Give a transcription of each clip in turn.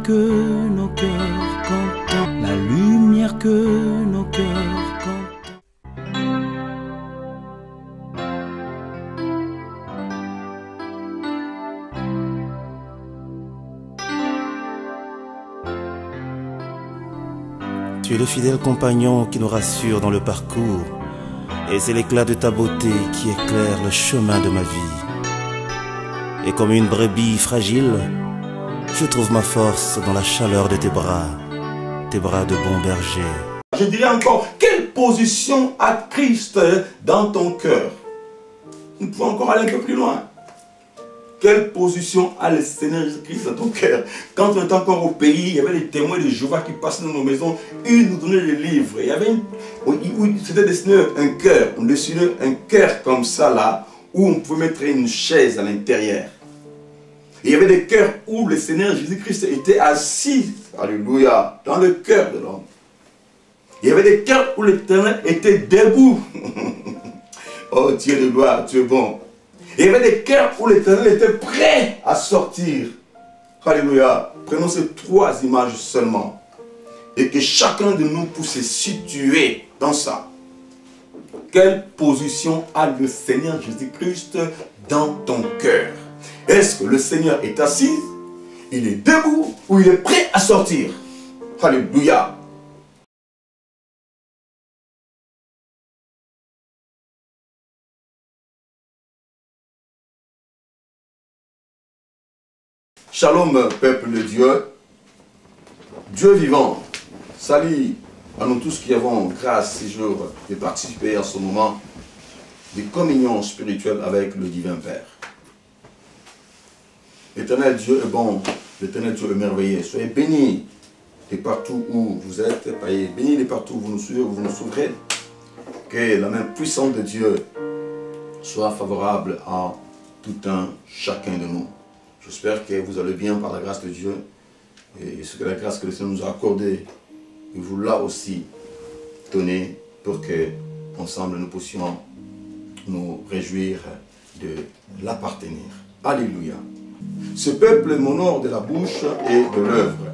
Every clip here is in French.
lumière que nos cœurs contemplent, la lumière que nos cœurs contemplent. Tu es le fidèle compagnon qui nous rassure dans le parcours, et c'est l'éclat de ta beauté qui éclaire le chemin de ma vie. Et comme une brebis fragile, je trouve ma force dans la chaleur de tes bras de bon berger. Je dirais encore, quelle position a Christ dans ton cœur? Nous pouvons encore aller un peu plus loin. Quelle position a le Seigneur Jésus-Christ dans ton cœur? Quand on était encore au pays, il y avait les témoins de Jéhovah qui passaient dans nos maisons. Ils nous donnaient des livres. Il y avait c'était dessiné un cœur. On dessinait un cœur comme ça là, où on pouvait mettre une chaise à l'intérieur. Il y avait des cœurs où le Seigneur Jésus-Christ était assis, alléluia, dans le cœur de l'homme. Il y avait des cœurs où l'Éternel était debout. Oh Dieu de gloire, tu es bon. Il y avait des cœurs où l'Éternel était prêt à sortir. Alléluia. Prenons ces trois images seulement. Et que chacun de nous puisse se situer dans ça. Quelle position a le Seigneur Jésus-Christ dans ton cœur? Est-ce que le Seigneur est assis, il est debout ou il est prêt à sortir? Alléluia. Shalom, peuple de Dieu. Dieu vivant, salut à nous tous qui avons grâce ces jours de participer à ce moment de communion spirituelle avec le divin Père. L'Éternel Dieu est bon, l'Éternel Dieu est merveilleux. Soyez bénis de partout où vous êtes, bénis de partout où vous nous suivez, où vous nous souvrez. Que la main puissante de Dieu soit favorable à tout un chacun de nous. J'espère que vous allez bien par la grâce de Dieu. Et ce que la grâce que le Seigneur nous a accordée, il vous l'a aussi donné pour que, ensemble, nous puissions nous réjouir de l'appartenir. Alléluia. Ce peuple m'honore de la bouche et de l'œuvre,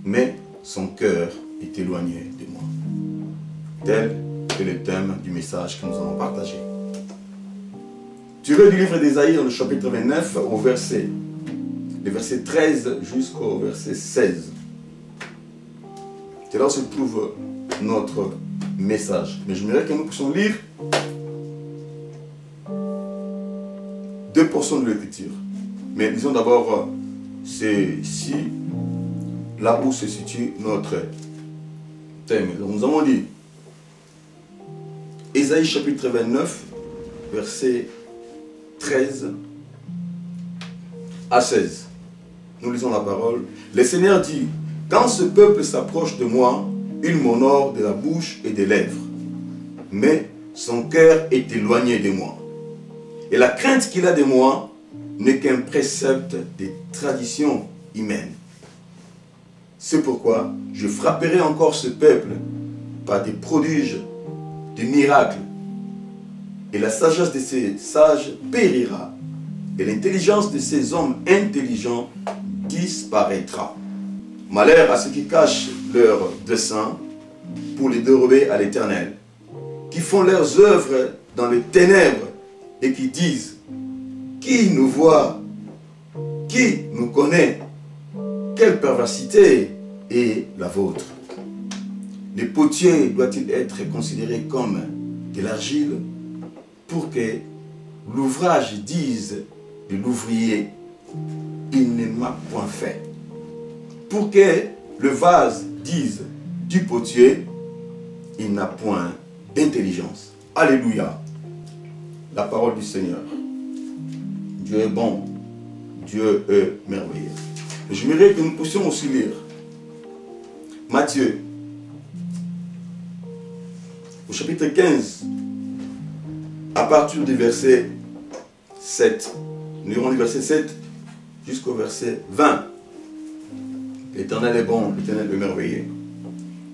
mais son cœur est éloigné de moi. Tel est le thème du message que nous allons partager. Tiré du livre d'Ésaïe dans le chapitre 29 au verset 13 jusqu'au verset 16. C'est là où se trouve notre message. Mais j'aimerais que nous puissions lire deux portions de l'écriture. Mais disons d'abord, c'est ici, là où se situe notre thème. Donc nous avons dit Ésaïe chapitre 29, verset 13 à 16. Nous lisons la parole. Le Seigneur dit, quand ce peuple s'approche de moi, il m'honore de la bouche et des lèvres, mais son cœur est éloigné de moi. Et la crainte qu'il a de moi n'est qu'un précepte des traditions humaines. C'est pourquoi je frapperai encore ce peuple par des prodiges, des miracles. Et la sagesse de ces sages périra. Et l'intelligence de ces hommes intelligents disparaîtra. Malheur à ceux qui cachent leurs desseins pour les dérober à l'Éternel, qui font leurs œuvres dans les ténèbres et qui disent, qui nous voit, qui nous connaît, quelle perversité est la vôtre. Le potier doit-il être considéré comme de l'argile pour que l'ouvrage dise de l'ouvrier, il ne m'a point fait. Pour que le vase dise du potier, il n'a point d'intelligence. Alléluia. La parole du Seigneur. Dieu est bon. Dieu est merveilleux. J'aimerais que nous puissions aussi lire Matthieu, au chapitre 15, à partir du verset 7. Nous lirons du verset 7 jusqu'au verset 20. L'Éternel est bon, l'Éternel est merveilleux.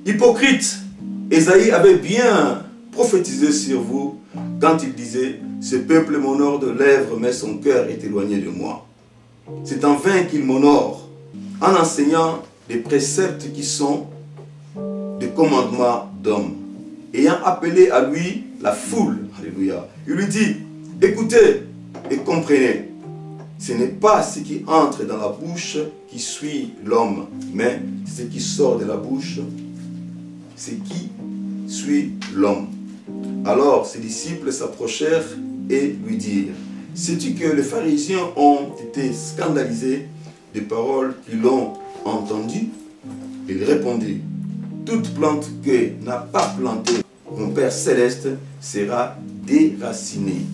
Hypocrite, Ésaïe avait bien prophétisé sur vous quand il disait, ce peuple m'honore de lèvres, mais son cœur est éloigné de moi. C'est en vain qu'il m'honore, en enseignant des préceptes qui sont des commandements d'hommes. Ayant appelé à lui la foule, alléluia, il lui dit, écoutez et comprenez, ce n'est pas ce qui entre dans la bouche qui suit l'homme, mais ce qui sort de la bouche, c'est qui suit l'homme. Alors ses disciples s'approchèrent et lui dirent, sais-tu que les pharisiens ont été scandalisés des paroles qu'ils ont entendues? Il répondit, toute plante que n'a pas plantée mon Père Céleste sera déracinée.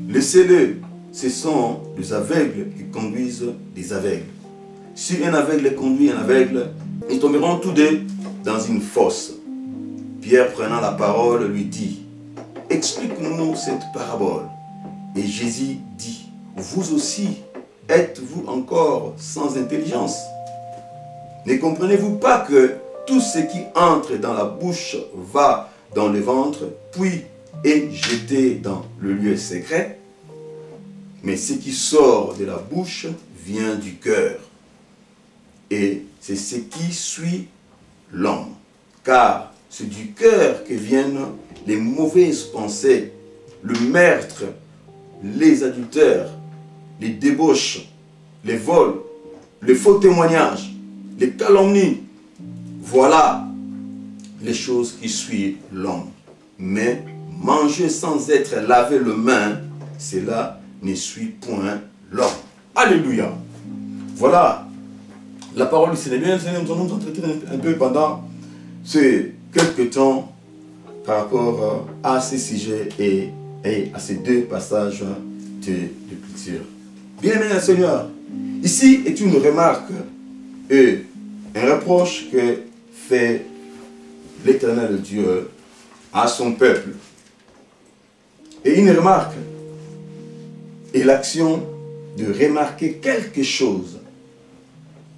Laissez-le, ce sont les aveugles qui conduisent des aveugles. Si un aveugle conduit un aveugle, ils tomberont tous deux dans une fosse. Pierre, prenant la parole, lui dit, explique-nous cette parabole. Et Jésus dit, vous aussi, êtes-vous encore sans intelligence? Ne comprenez-vous pas que tout ce qui entre dans la bouche va dans le ventre, puis est jeté dans le lieu secret? Mais ce qui sort de la bouche vient du cœur. Et c'est ce qui suit l'homme. Car c'est du cœur que viennent les mauvaises pensées, le meurtre, les adultères, les débauches, les vols, les faux témoignages, les calomnies. Voilà les choses qui suivent l'homme. Mais manger sans être lavé les mains, cela ne suit point l'homme. Alléluia. Voilà la parole du Seigneur. Nous allons nous entretenir un peu pendant ces quelques temps par rapport à ces sujets et à ces deux passages de l'écriture. Bien-aimé le Seigneur, ici est une remarque et un reproche que fait l'Éternel Dieu à son peuple. Et une remarque est l'action de remarquer quelque chose.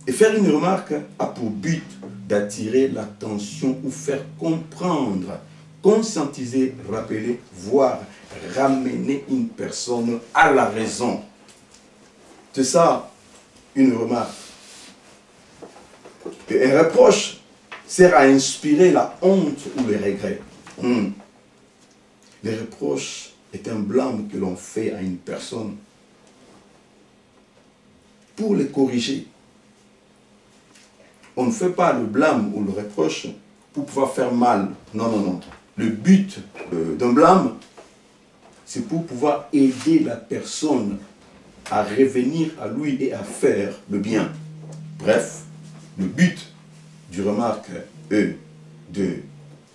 Et faire une remarque a pour but d'attirer l'attention ou faire comprendre, conscientiser, rappeler, voire ramener une personne à la raison. C'est ça, une remarque. Et un reproche sert à inspirer la honte ou le regret. Le reproche est un blâme que l'on fait à une personne pour le corriger. On ne fait pas le blâme ou le reproche pour pouvoir faire mal. Non, non, non. Le but d'un blâme, c'est pour pouvoir aider la personne à revenir à lui et à faire le bien. Bref, le but du remarque de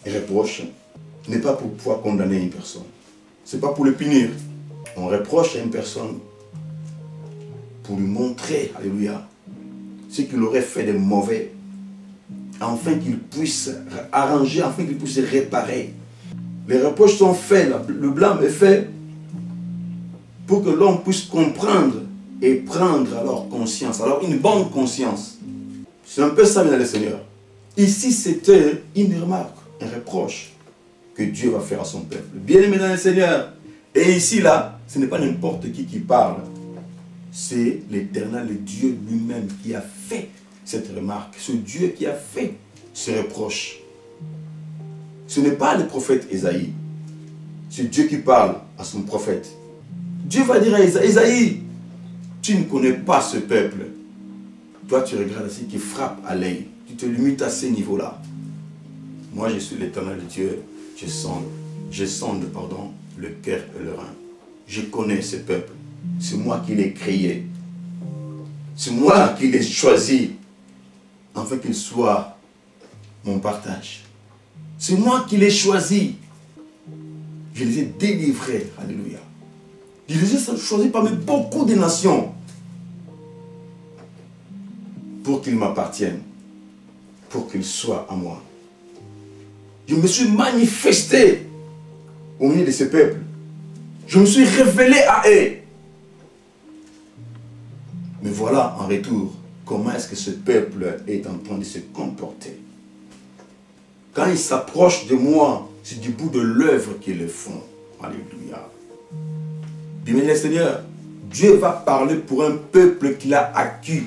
reproche n'est pas pour pouvoir condamner une personne. Ce n'est pas pour le punir. On reproche à une personne pour lui montrer, alléluia, ce qu'il aurait fait de mauvais, afin qu'il puisse arranger, afin qu'il puisse réparer. Les reproches sont faits, le blâme est fait pour que l'homme puisse comprendre et prendre alors conscience, alors une bonne conscience. C'est un peu ça, bien le Seigneur. Ici, c'était une remarque, un reproche que Dieu va faire à son peuple. Bien-aimé dans le Seigneur. Et ici, là, ce n'est pas n'importe qui parle. C'est l'Éternel, le Dieu lui-même qui a fait cette remarque. Ce Dieu qui a fait ce reproche. Ce n'est pas le prophète Ésaïe. C'est Dieu qui parle à son prophète. Dieu va dire à Ésaïe, tu ne connais pas ce peuple. Toi, tu regardes ce qui frappe à l'œil. Tu te limites à ces niveaux-là. Moi, je suis l'Éternel Dieu. Je sonde, le cœur et le rein. Je connais ce peuple. C'est moi qui l'ai créé. C'est moi qui l'ai choisi, afin qu'il soit mon partage. C'est moi qui l'ai choisi. Je les ai délivrés. Alléluia. Je les ai choisis parmi beaucoup de nations pour qu'ils m'appartiennent, pour qu'ils soient à moi. Je me suis manifesté au milieu de ce peuple. Je me suis révélé à eux. Mais voilà en retour comment est-ce que ce peuple est en train de se comporter. Quand ils s'approchent de moi, c'est du bout de l'œuvre qu'ils le font. Alléluia. Bien-aimé Seigneur, Dieu va parler pour un peuple qu'il a acquis.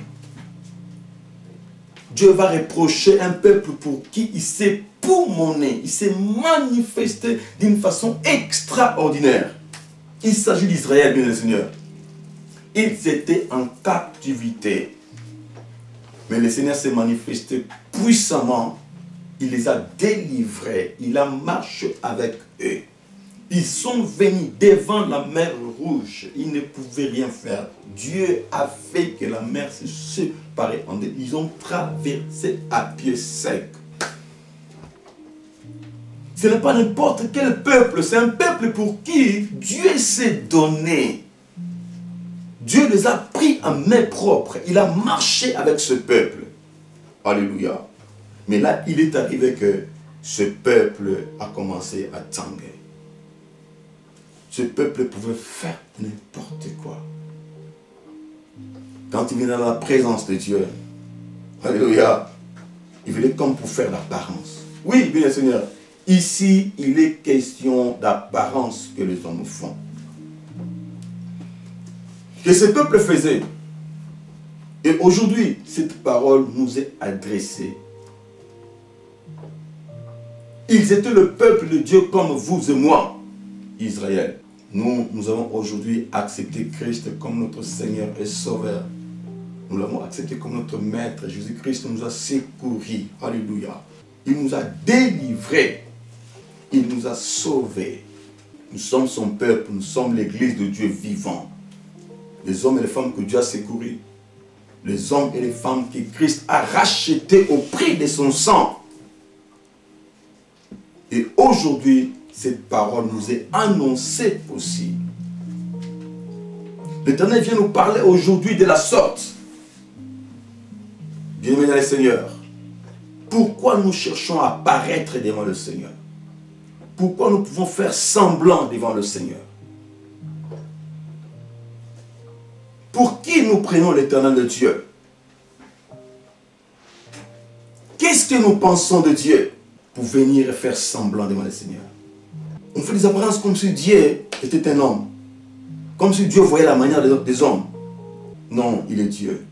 Dieu va reprocher un peuple pour qui il s'est poumonné, il s'est manifesté d'une façon extraordinaire. Il s'agit d'Israël, bien le Seigneur. Ils étaient en captivité. Mais le Seigneur s'est manifesté puissamment. Il les a délivrés. Il a marché avec eux. Ils sont venus devant la mer Rouge. Ils ne pouvaient rien faire. Dieu a fait que la mer se séparait en deux. Ils ont traversé à pied sec. Ce n'est pas n'importe quel peuple. C'est un peuple pour qui Dieu s'est donné. Dieu les a pris en main propre. Il a marché avec ce peuple. Alléluia. Mais là, il est arrivé que ce peuple a commencé à tanguer. Ce peuple pouvait faire n'importe quoi. Quand il venait dans la présence de Dieu, alléluia, il venait comme pour faire l'apparence. Oui, bien Seigneur, ici, il est question d'apparence que les hommes font. Que ce peuple faisait. Et aujourd'hui, cette parole nous est adressée. Ils étaient le peuple de Dieu comme vous et moi, Israël. Nous avons aujourd'hui accepté Christ comme notre Seigneur et Sauveur. Nous l'avons accepté comme notre Maître. Jésus-Christ nous a secourus. Alléluia. Il nous a délivrés. Il nous a sauvés. Nous sommes son peuple. Nous sommes l'église de Dieu vivant. Les hommes et les femmes que Dieu a secourus. Les hommes et les femmes que Christ a rachetés au prix de son sang. Et aujourd'hui, cette parole nous est annoncée aussi. L'Éternel vient nous parler aujourd'hui de la sorte. Bien-aimés dans le Seigneur, pourquoi nous cherchons à paraître devant le Seigneur? Pourquoi nous pouvons faire semblant devant le Seigneur? Pour qui nous prenons l'Éternel de Dieu? Qu'est-ce que nous pensons de Dieu pour venir et faire semblant devant le Seigneur? On fait des apparences comme si Dieu était un homme. Comme si Dieu voyait la manière des hommes. Non, il est Dieu.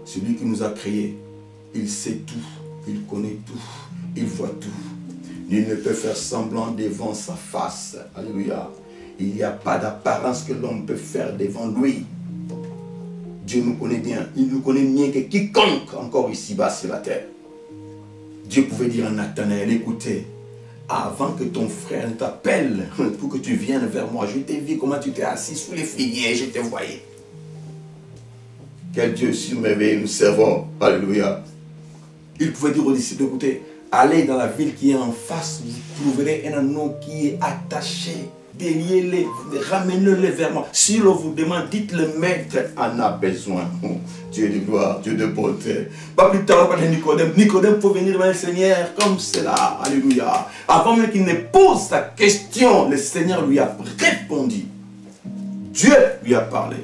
C'est lui qui nous a créés. Il sait tout. Il connaît tout. Il voit tout. Nul ne peut faire semblant devant sa face. Alléluia. Il n'y a pas d'apparence que l'homme peut faire devant lui. Dieu nous connaît bien. Il nous connaît mieux que quiconque encore ici-bas sur la terre. Dieu pouvait dire à Nathanaël, écoutez, avant que ton frère ne t'appelle pour que tu viennes vers moi, je t'ai vu comment tu t'es assis sous les figuiers, je te voyais. Quel Dieu surmerveillé nous servons. Alléluia. Il pouvait dire aux disciples, écoutez, allez dans la ville qui est en face, vous trouverez un anneau qui est attaché. Déliez-les, ramenez-les vers moi. Si l'on vous demande, dites-le, maître en a besoin. Oh, Dieu de gloire, Dieu de beauté. Pas plus tard, on parle de Nicodème. Nicodème faut venir vers le Seigneur comme cela. Alléluia. Avant même qu'il ne pose sa question, le Seigneur lui a répondu. Dieu lui a parlé.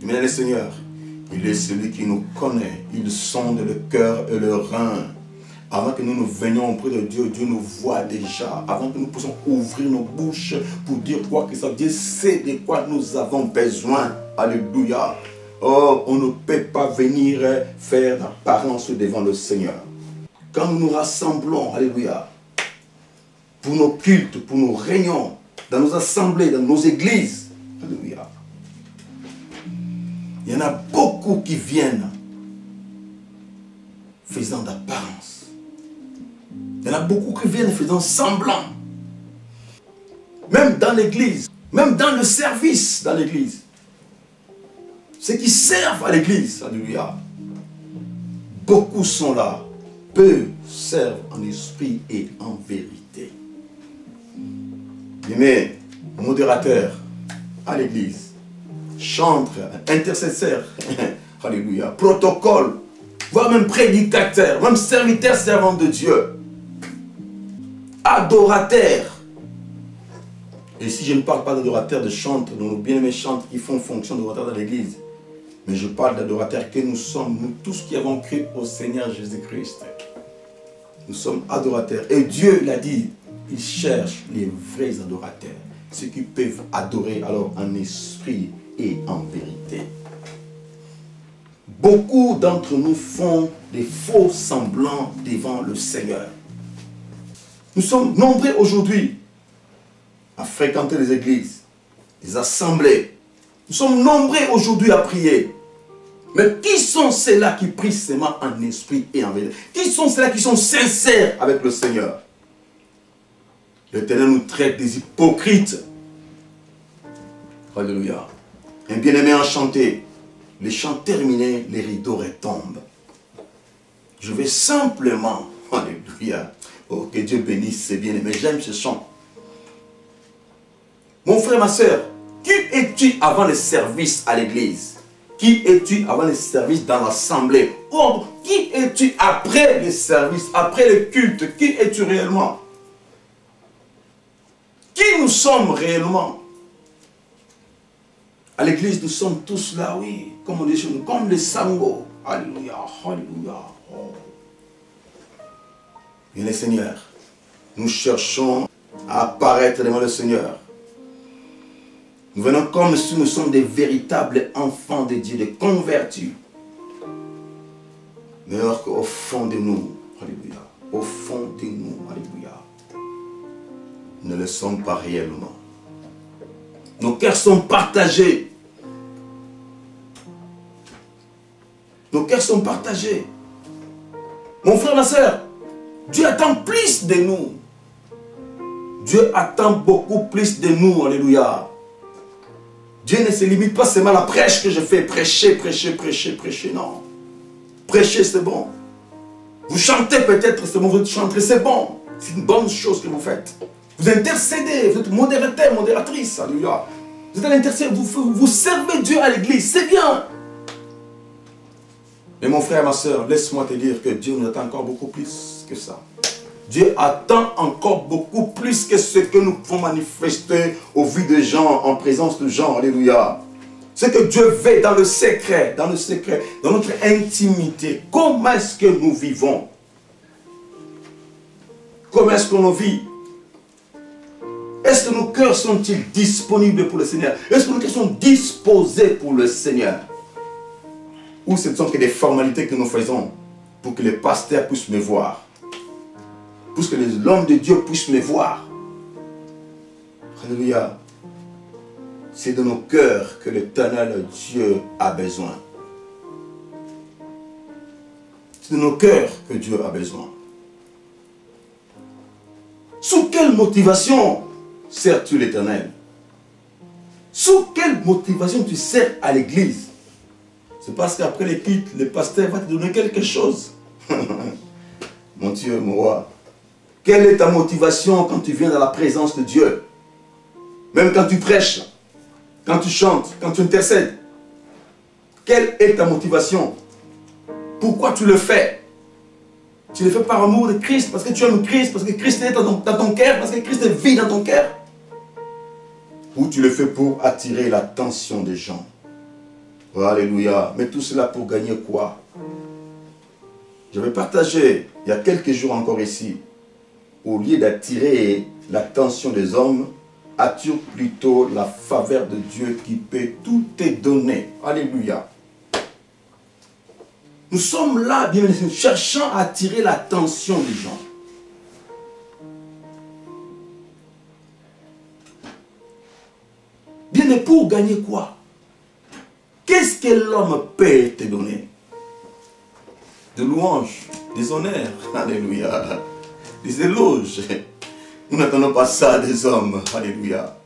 Mais le Seigneur, il est celui qui nous connaît. Il sonde le cœur et le rein. Avant que nous venions auprès de Dieu, Dieu nous voit déjà. Avant que nous puissions ouvrir nos bouches pour dire quoi que ça, Dieu sait de quoi nous avons besoin. Alléluia. Oh, on ne peut pas venir faire d'apparence devant le Seigneur. Quand nous nous rassemblons, alléluia, pour nos cultes, pour nos réunions, dans nos assemblées, dans nos églises, alléluia, il y en a beaucoup qui viennent faisant d'apparence. Il y en a beaucoup qui viennent faisant semblant. Même dans l'église, même dans le service dans l'église. Ceux qui servent à l'église, alléluia. Beaucoup sont là. Peu servent en esprit et en vérité. Mais modérateur à l'église, chantre, intercesseur, alléluia, protocole, voire même prédicateur, même serviteur servant de Dieu. Adorateurs. Et si je ne parle pas d'adorateurs, de chantres, de nos bien-aimés chantres qui font fonction d'adorateurs dans l'église, mais je parle d'adorateurs que nous sommes, nous tous qui avons cru au Seigneur Jésus-Christ. Nous sommes adorateurs. Et Dieu l'a dit, il cherche les vrais adorateurs, ceux qui peuvent adorer alors en esprit et en vérité. beaucoup d'entre nous font des faux semblants devant le Seigneur. Nous sommes nombreux aujourd'hui à fréquenter les églises, les assemblées. Nous sommes nombreux aujourd'hui à prier. Mais qui sont ceux-là qui prient seulement en esprit et en vérité? Qui sont ceux-là qui sont sincères avec le Seigneur? L'Éternel nous traite des hypocrites. Alléluia. Un bien-aimé enchanté. Les chants terminés, les rideaux retombent. Je vais simplement, alléluia, oh, que Dieu bénisse ces bien-aimés. J'aime ce chant. Mon frère, ma soeur, qui es-tu avant le service à l'église? Qui es-tu avant le service dans l'assemblée? Ou qui es-tu après le service, après le culte? Qui es-tu réellement? Qui nous sommes réellement? À l'église, nous sommes tous là, oui, comme on dit chez nous, comme les sangos. Alléluia, alléluia. Oh. Bien les seigneurs, nous cherchons à apparaître devant le Seigneur. Nous venons comme si nous sommes des véritables enfants de Dieu, des convertis. Mais alors qu'au fond de nous, alléluia, au fond de nous, alléluia, nous ne le sommes pas réellement. Nos cœurs sont partagés. Nos cœurs sont partagés. Mon frère, ma soeur, Dieu attend plus de nous. Dieu attend beaucoup plus de nous, alléluia. Dieu ne se limite pas seulement à la prêche que je fais. Prêcher, prêcher, prêcher, prêcher. Non. Prêcher, c'est bon. Vous chantez peut-être, c'est bon. Vous chanterez, c'est bon. C'est une bonne chose que vous faites. Vous intercédez. Vous êtes modérateur, modératrice. Alléluia. Vous êtes intercédé. Vous servez Dieu à l'église. C'est bien. Mais mon frère, ma soeur, laisse-moi te dire que Dieu nous attend encore beaucoup plus que ça. Dieu attend encore beaucoup plus que ce que nous pouvons manifester au vu des gens, en présence de gens. Alléluia. Ce que Dieu veut dans le secret, dans notre intimité. Comment est-ce que nous vivons? Comment est-ce qu'on vit? Est-ce que nos cœurs sont-ils disponibles pour le Seigneur? Est-ce que nos cœurs sont disposés pour le Seigneur? Ou ce ne sont que des formalités que nous faisons pour que les pasteurs puissent me voir? Pour que l'homme de Dieu puisse me voir. Alléluia. C'est de nos cœurs que l'Éternel Dieu a besoin. C'est de nos cœurs que Dieu a besoin. Sous quelle motivation sers-tu l'Éternel? Sous quelle motivation tu sers à l'église? C'est parce qu'après les cultes, le pasteur va te donner quelque chose. Mon Dieu, mon roi. Quelle est ta motivation quand tu viens dans la présence de Dieu? Même quand tu prêches, quand tu chantes, quand tu intercèdes. Quelle est ta motivation? Pourquoi tu le fais? Tu le fais par amour de Christ, parce que tu aimes Christ, parce que Christ est dans ton cœur, parce que Christ vit dans ton cœur? Ou tu le fais pour attirer l'attention des gens? Oh, alléluia. Mais tout cela pour gagner quoi? J'avais partagé il y a quelques jours encore ici. Au lieu d'attirer l'attention des hommes, attire plutôt la faveur de Dieu qui peut tout te donner. Alléluia. Nous sommes là, bien cherchant à attirer l'attention des gens. Bien, mais pour gagner quoi? Qu'est-ce que l'homme peut te donner? De louanges, des honneurs. Alléluia. Des éloges. Nous n'attendons pas ça des hommes. Alléluia.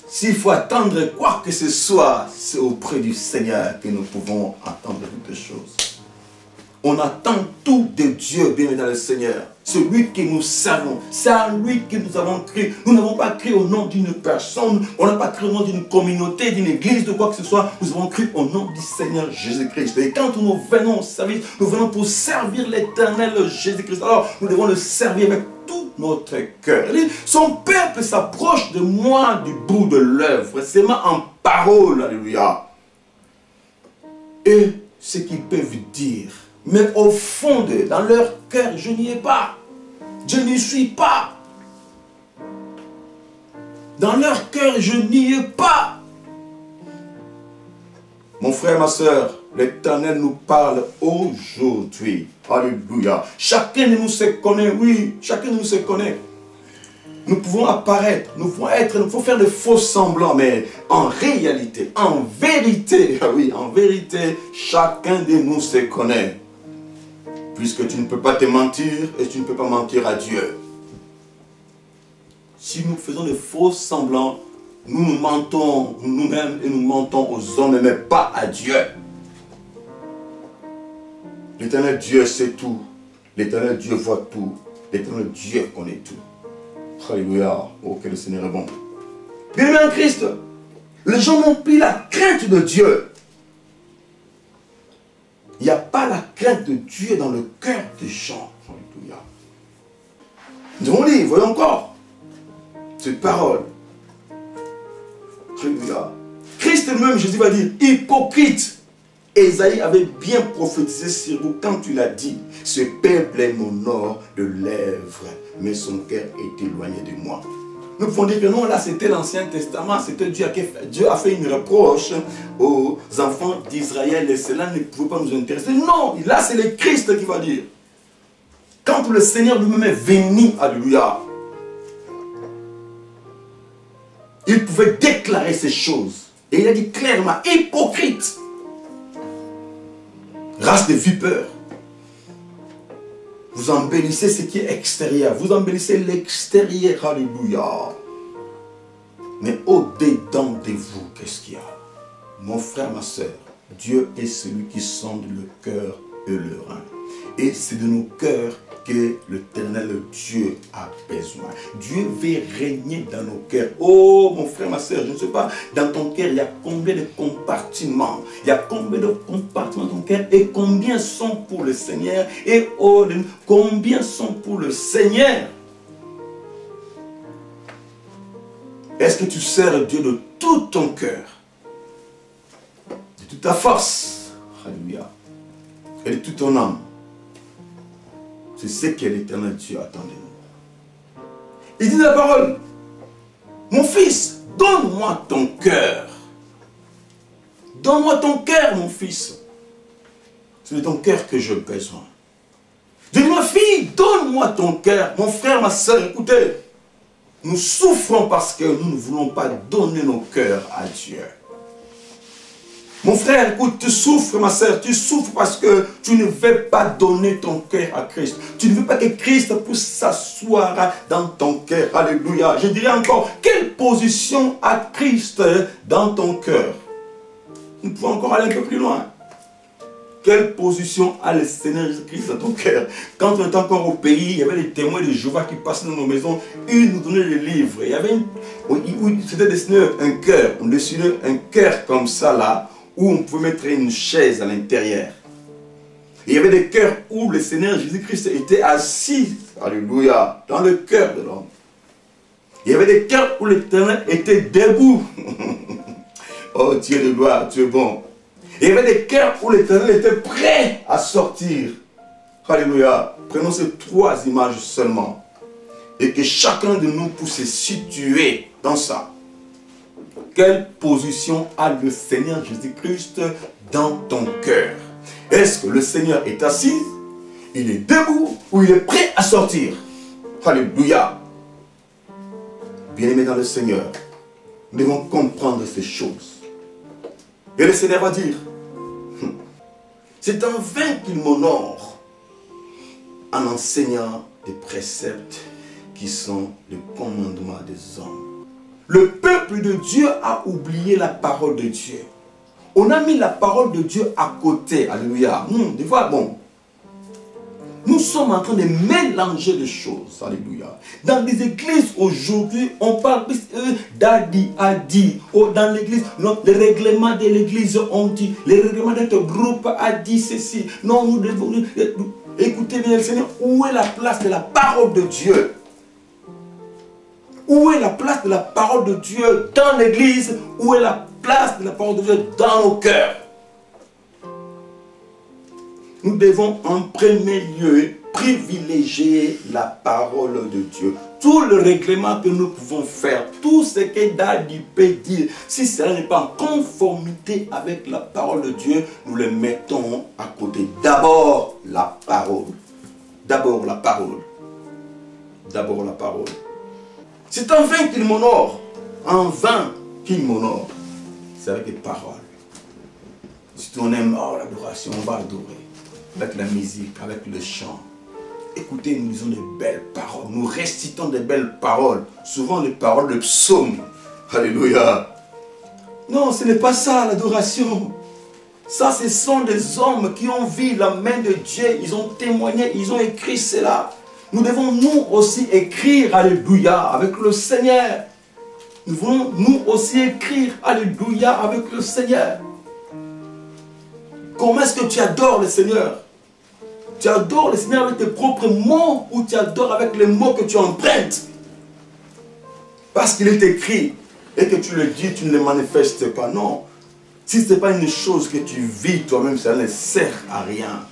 S'il faut attendre quoi que ce soit, c'est auprès du Seigneur que nous pouvons attendre toutes choses. On attend tout de Dieu, bien dans le Seigneur. Celui que nous savons. C'est à lui que nous avons cru. Nous n'avons pas cru au nom d'une personne. On n'a pas cru au nom d'une communauté, d'une église, de quoi que ce soit. Nous avons cru au nom du Seigneur Jésus-Christ. Et quand nous venons au service, nous venons pour servir l'Éternel Jésus-Christ. Alors, nous devons le servir avec tout notre cœur. Son peuple s'approche de moi du bout de l'œuvre. Seulement en parole. Alléluia. Et ce qu'ils peuvent dire. Mais au fond d'eux, dans leur cœur, je n'y ai pas. Je n'y suis pas. Dans leur cœur, je n'y ai pas. Mon frère, ma soeur, l'Éternel nous parle aujourd'hui. Alléluia. Chacun de nous se connaît, oui, chacun de nous se connaît. Nous pouvons apparaître, nous pouvons être, il faut faire de faux semblants, mais en réalité, en vérité, oui, en vérité, chacun de nous se connaît. Puisque tu ne peux pas te mentir et tu ne peux pas mentir à Dieu. Si nous faisons de faux semblants, nous nous mentons nous-mêmes et nous mentons aux hommes, mais pas à Dieu. L'Éternel Dieu sait tout. L'Éternel Dieu voit tout. L'Éternel Dieu connaît tout. Alléluia. Oh, que le Seigneur est bon. Bien-aimés en Christ, les gens n'ont plus la crainte de Dieu. Il n'y a pas la crainte de Dieu dans le cœur des gens. Alléluia. Nous avons lu, voyons encore cette parole. Alléluia. Christ lui-même, Jésus va dire, hypocrite. Ésaïe avait bien prophétisé sur vous quand tu l'as dit. Ce peuple est mon or de lèvres, mais son cœur est éloigné de moi. Nous pouvons dire que non, là c'était l'Ancien Testament, c'était Dieu a fait une reproche aux enfants d'Israël et cela ne pouvait pas nous intéresser. Non, là c'est le Christ qui va dire. Quand le Seigneur lui-même est venu, alléluia, il pouvait déclarer ces choses. Et il a dit clairement, hypocrite. Race de vipères. Vous embellissez ce qui est extérieur. Vous embellissez l'extérieur. Alléluia. Mais au-dedans de vous, qu'est-ce qu'il y a? Mon frère, ma soeur, Dieu est celui qui sonde le cœur et le rein. Et c'est de nos cœurs que l'Éternel Dieu a besoin. Dieu veut régner dans nos cœurs. Oh, mon frère, ma soeur, je ne sais pas, dans ton cœur, il y a combien de compartiments? Il y a combien de compartiments dans ton cœur? Et combien sont pour le Seigneur? Et oh, combien sont pour le Seigneur? Est-ce que tu sers Dieu de tout ton cœur? De toute ta force? Alléluia. Et de toute ton âme? C'est ce que l'Éternel Dieu attend de nous. Il dit la parole, mon fils, donne-moi ton cœur. Donne-moi ton cœur, mon fils. C'est de ton cœur que j'ai besoin. Je dis, ma fille, donne-moi ton cœur. Mon frère, ma soeur, écoutez, nous souffrons parce que nous ne voulons pas donner nos cœurs à Dieu. Mon frère, écoute, tu souffres, ma soeur, tu souffres parce que tu ne veux pas donner ton cœur à Christ. Tu ne veux pas que Christ puisse s'asseoir dans ton cœur. Alléluia. Je dirais encore, quelle position a Christ dans ton cœur? Nous pouvons encore aller un peu plus loin. Quelle position a le Seigneur Jésus-Christ dans ton cœur? Quand on était encore au pays, il y avait les témoins de Jéhovah qui passaient dans nos maisons. Ils nous donnaient des livres. Il y avait c'était dessiné un cœur. On dessinait un cœur comme ça là, où on pouvait mettre une chaise à l'intérieur. Il y avait des cœurs où le Seigneur Jésus-Christ était assis, alléluia, dans le cœur de l'homme. Il y avait des cœurs où l'Éternel était debout. Oh Dieu de gloire, tu es bon. Il y avait des cœurs où l'Éternel était prêt à sortir. Alléluia. Prenons ces trois images seulement. Et que chacun de nous puisse se situer dans ça. Quelle position a le Seigneur Jésus-Christ dans ton cœur? Est-ce que le Seigneur est assis, il est debout ou il est prêt à sortir? Alléluia. Bien-aimés dans le Seigneur, nous devons comprendre ces choses. Et le Seigneur va dire, c'est en vain qu'il m'honore en enseignant des préceptes qui sont les commandements des hommes. Le peuple de Dieu a oublié la parole de Dieu. On a mis la parole de Dieu à côté. Alléluia. Des fois, bon, nous sommes en train de mélanger les choses. Alléluia. Dans les églises aujourd'hui, on parle plus d'adi, adi. Dans l'église, les règlements de l'église ont dit, les règlements de notre groupe a dit ceci. Non, nous devons... Écoutez bien le Seigneur, où est la place de la parole de Dieu? Où est la place de la parole de Dieu dans l'église? Où est la place de la parole de Dieu dans nos cœurs? Nous devons en premier lieu privilégier la parole de Dieu. tout le règlement que nous pouvons faire, tout ce que Daddy peut dire, si cela n'est pas en conformité avec la parole de Dieu, nous le mettons à côté. D'abord la parole. D'abord la parole. D'abord la parole. C'est en vain qu'il m'honore. En vain qu'il m'honore. C'est avec les paroles. Si on aime l'adoration, on va adorer. Avec la musique, avec le chant. Écoutez, nous disons de belles paroles. Nous récitons de belles paroles. Souvent des paroles de psaumes. Alléluia. Non, ce n'est pas ça l'adoration. Ça, ce sont des hommes qui ont vu la main de Dieu. Ils ont témoigné, ils ont écrit cela. Nous devons nous aussi écrire Alléluia avec le Seigneur. Nous voulons nous aussi écrire Alléluia avec le Seigneur. Comment est-ce que tu adores le Seigneur? Tu adores le Seigneur avec tes propres mots ou tu adores avec les mots que tu empruntes? Parce qu'il est écrit et que tu le dis, tu ne le manifestes pas. Non. Si ce n'est pas une chose que tu vis toi-même, ça ne sert à rien.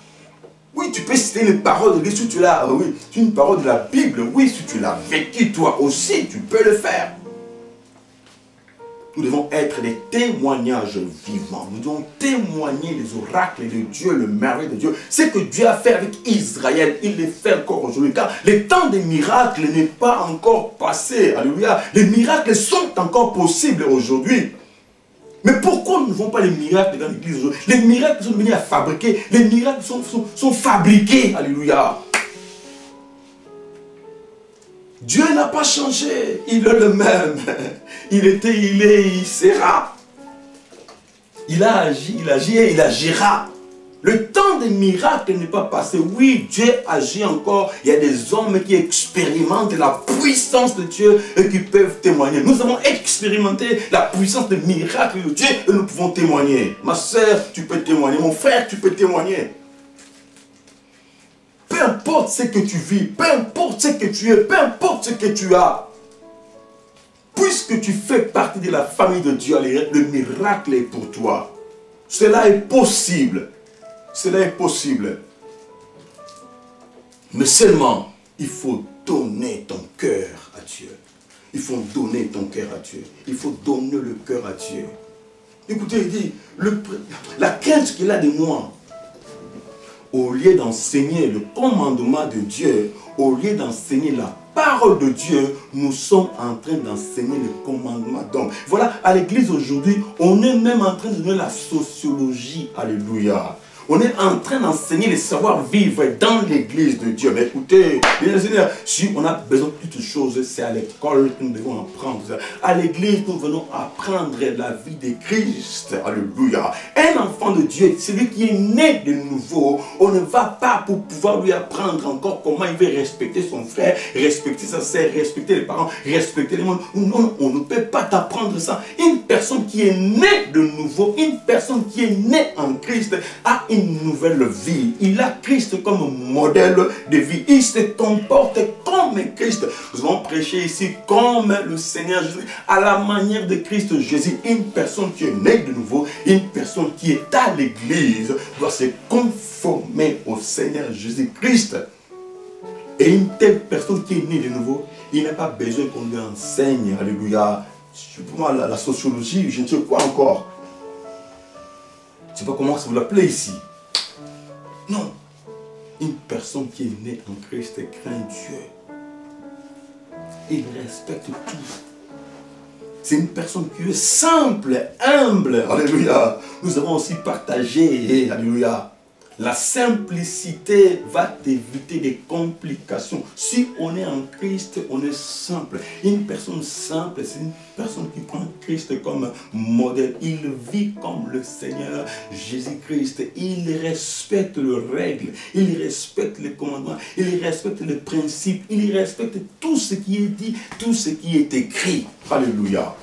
Oui, tu peux citer une parole de Dieu si tu l'as. Oui, c'est une parole de la Bible. Oui, si tu l'as vécu toi aussi, tu peux le faire. Nous devons être des témoignages vivants. Nous devons témoigner les oracles de Dieu, le merveille de Dieu. Ce que Dieu a fait avec Israël, il le fait encore aujourd'hui. Car le temps des miracles n'est pas encore passé. Alléluia. Les miracles sont encore possibles aujourd'hui. Mais pourquoi nous ne faisons pas les miracles dans l'église aujourd'hui? Les miracles sont venus à fabriquer. Les miracles sont fabriqués. Alléluia. Dieu n'a pas changé. Il est le même. Il était, il est, il sera. Il a agi, il agit et il agira. Le temps des miracles n'est pas passé. Oui, Dieu agit encore. Il y a des hommes qui expérimentent la puissance de Dieu et qui peuvent témoigner. Nous avons expérimenté la puissance des miracles de Dieu et nous pouvons témoigner. Ma soeur, tu peux témoigner. Mon frère, tu peux témoigner. Peu importe ce que tu vis, peu importe ce que tu es, peu importe ce que tu as. Puisque tu fais partie de la famille de Dieu, le miracle est pour toi. Cela est possible. Cela est possible. Mais seulement, il faut donner ton cœur à Dieu. Il faut donner ton cœur à Dieu. Il faut donner le cœur à Dieu. Écoutez, il dit, la crainte qu'il a de moi, au lieu d'enseigner le commandement de Dieu, au lieu d'enseigner la parole de Dieu, nous sommes en train d'enseigner le commandement d'homme. Voilà, à l'église aujourd'hui, on est même en train de donner la sociologie. Alléluia. On est en train d'enseigner les savoir-vivre dans l'église de Dieu. Mais écoutez, bien Seigneur, si on a besoin de toutes choses, c'est à l'école que nous devons apprendre. À l'église, nous venons apprendre la vie de Christ. Alléluia. Un enfant de Dieu, celui qui est né de nouveau, on ne va pas pour pouvoir lui apprendre encore comment il veut respecter son frère, respecter sa sœur, respecter les parents, respecter les monde. Non, on ne peut pas t'apprendre ça. Une personne qui est née de nouveau, une personne qui est née en Christ, a une nouvelle vie. Il a Christ comme modèle de vie. Il se comporte comme Christ. Nous allons prêcher ici comme le Seigneur Jésus, à la manière de Christ Jésus. Une personne qui est née de nouveau, une personne qui est à l'église, doit se conformer au Seigneur Jésus-Christ. Et une telle personne qui est née de nouveau, il n'a pas besoin qu'on lui enseigne. Alléluia. Pour moi, la sociologie, je ne sais quoi encore. Je ne sais pas comment vous l'appelez ici. Non. Une personne qui est née en Christ craint Dieu. Il respecte tout. C'est une personne qui est simple, humble. Alléluia. Nous avons aussi partagé. Alléluia. La simplicité va t'éviter des complications. Si on est en Christ, on est simple. Une personne simple, c'est une personne qui prend Christ comme modèle. Il vit comme le Seigneur Jésus-Christ. Il respecte les règles. Il respecte les commandements. Il respecte les principes. Il respecte tout ce qui est dit, tout ce qui est écrit. Alléluia.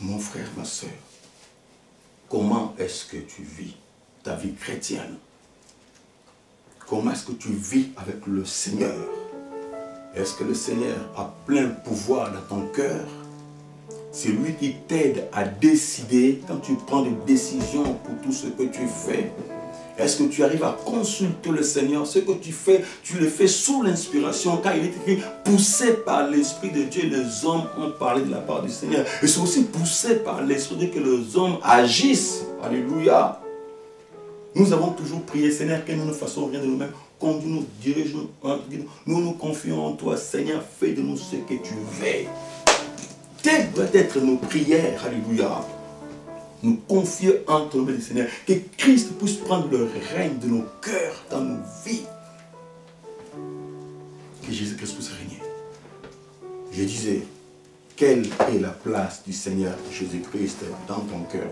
Mon frère, ma soeur, comment est-ce que tu vis ta vie chrétienne? Comment est-ce que tu vis avec le Seigneur? Est-ce que le Seigneur a plein pouvoir dans ton cœur? C'est lui qui t'aide à décider quand tu prends des décisions pour tout ce que tu fais. Est-ce que tu arrives à consulter le Seigneur? Ce que tu fais, tu le fais sous l'inspiration, car il est écrit, poussé par l'Esprit de Dieu, les hommes ont parlé de la part du Seigneur. Et c'est aussi poussé par l'Esprit de Dieu que les hommes agissent. Alléluia. Nous avons toujours prié, Seigneur, que nous ne fassons rien de nous-mêmes. Conduis-nous, dirige-nous, nous nous confions en toi, Seigneur, fais de nous ce que tu veux. Telles doivent être nos prières, alléluia. Nous confier entre nos mains, Seigneur, que Christ puisse prendre le règne de nos cœurs, dans nos vies. Que Jésus-Christ puisse régner. Je disais, quelle est la place du Seigneur Jésus-Christ dans ton cœur?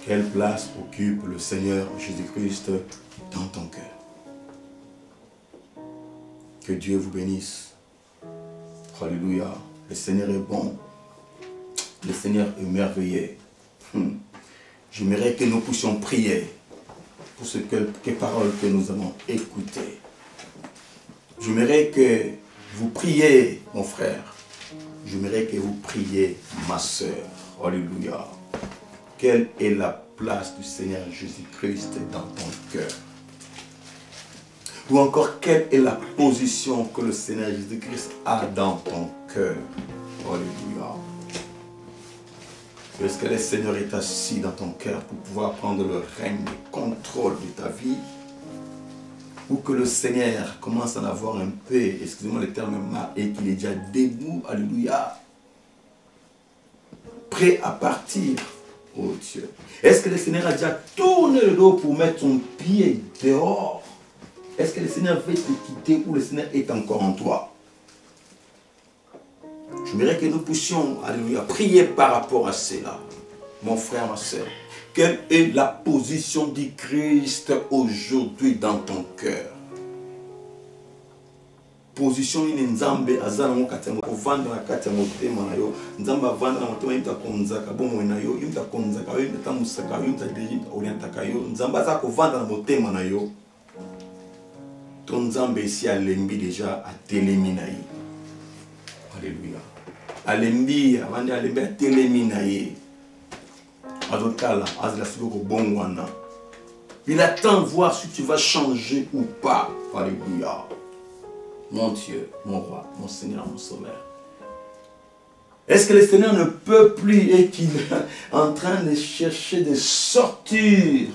Quelle place occupe le Seigneur Jésus-Christ dans ton cœur? Que Dieu vous bénisse. Alléluia. Le Seigneur est bon. Le Seigneur est merveilleux. J'aimerais que nous puissions prier pour ces quelques paroles que nous avons écoutées. J'aimerais que vous priez, mon frère. J'aimerais que vous priez, ma soeur. Alléluia. Quelle est la place du Seigneur Jésus-Christ dans ton cœur? Ou encore, quelle est la position que le Seigneur Jésus-Christ a dans ton cœur? Alléluia. Est-ce que le Seigneur est assis dans ton cœur pour pouvoir prendre le règne, le contrôle de ta vie? Ou que le Seigneur commence à en avoir un peu, excusez-moi le terme, et qu'il est déjà debout, alléluia, prêt à partir? Oh Dieu. Est-ce que le Seigneur a déjà tourné le dos pour mettre son pied dehors? Est-ce que le Seigneur veut te quitter ou le Seigneur est encore en toi? J'aimerais que nous puissions, alléluia, prier par rapport à cela. Mon frère, ma soeur, quelle est la position du Christ aujourd'hui dans ton cœur? Position ni nzambe azana mo katengo ovanda na katengo tema na yo nzamba avanda na motema imta konzaka bomo na yo imta konzaka yo imta musaka yo imta dirija orientaka yo nzamba za kovanda na motema na yo ton nzambe ici alembi déjà a telemi na ye. Alléluia. Alembi avanda alembi a telemi na ye azotala azla siko bongwana. Il attend de voir si tu vas changer ou pas. Alléluia. Mon Dieu, mon roi, mon Seigneur, mon sauveur. Est-ce que le Seigneur ne peut plus et qu'il est en train de chercher de sortir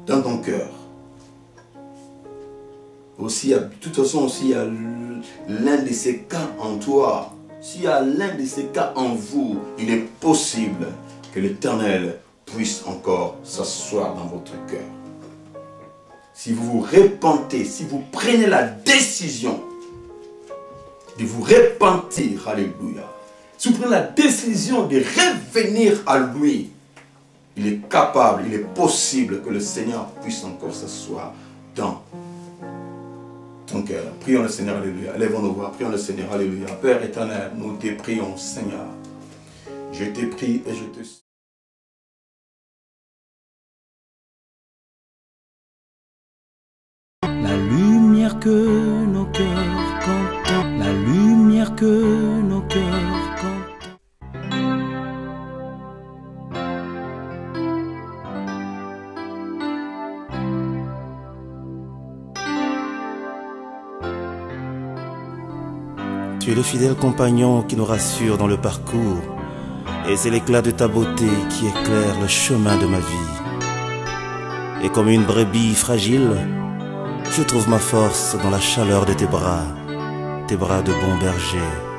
dans ton cœur? Aussi, de toute façon, s'il y a l'un de ces cas en toi, s'il y a l'un de ces cas en vous, il est possible que l'Éternel puisse encore s'asseoir dans votre cœur. Si vous vous repentez, si vous prenez la décision de vous repentir, alléluia, si vous prenez la décision de revenir à lui, il est capable, il est possible que le Seigneur puisse encore s'asseoir dans ton cœur. Prions le Seigneur, alléluia. Lèvons nos voix, prions le Seigneur, alléluia. Père éternel, nous te prions, Seigneur. Je te prie et je te... La lumière que nos cœurs contemplent, la lumière que nos cœurs contemplent. Tu es le fidèle compagnon qui nous rassure dans le parcours, et c'est l'éclat de ta beauté qui éclaire le chemin de ma vie. Et comme une brebis fragile, je trouve ma force dans la chaleur de tes bras de bon berger.